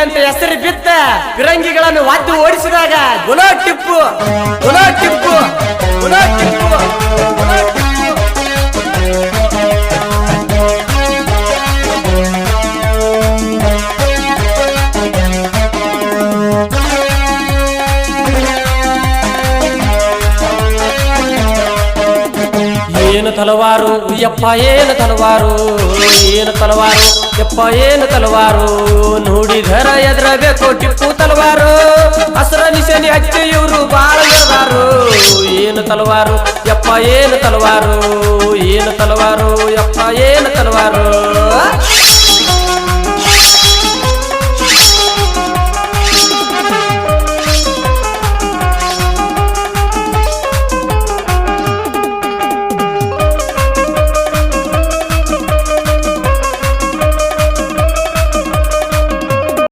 ಅಂತ ಹೆಸರು ಬಿದ್ದ ಫಿರಂಗಿಗಳನ್ನು ವಾದ್ಯ ಓಡಿಸಿದಾಗ ಗುಲೋ ಟಿಪ್ಪು ಗುಲೋ ಟಿಪ್ಪು ಗುಲೋ ಟಿಪ್ಪು ಗುಲೋ ಟಿಪ್ಪು. ಏನು ತಲವಾರು ಯಪ್ಪ ಏನು ತಲವಾರು ಏನು ತಲವಾರು ಯಪ್ಪ ಏನು ತಲವಾರು ನೋಡಿದರ ಎದುರಬೇಕು ಟಿಪ್ಪು ತಲವಾರು ಹಸರ ನಿಶಾನಿ ಹಚ್ಚಿ ಇವರು ಬಾಳ ಮೆರದಾರು ಏನು ತಲವಾರು ಯಪ್ಪ ಏನು ತಲವಾರು ಏನು ತಲವಾರು ಯಪ್ಪ ಏನು ತಲವಾರು.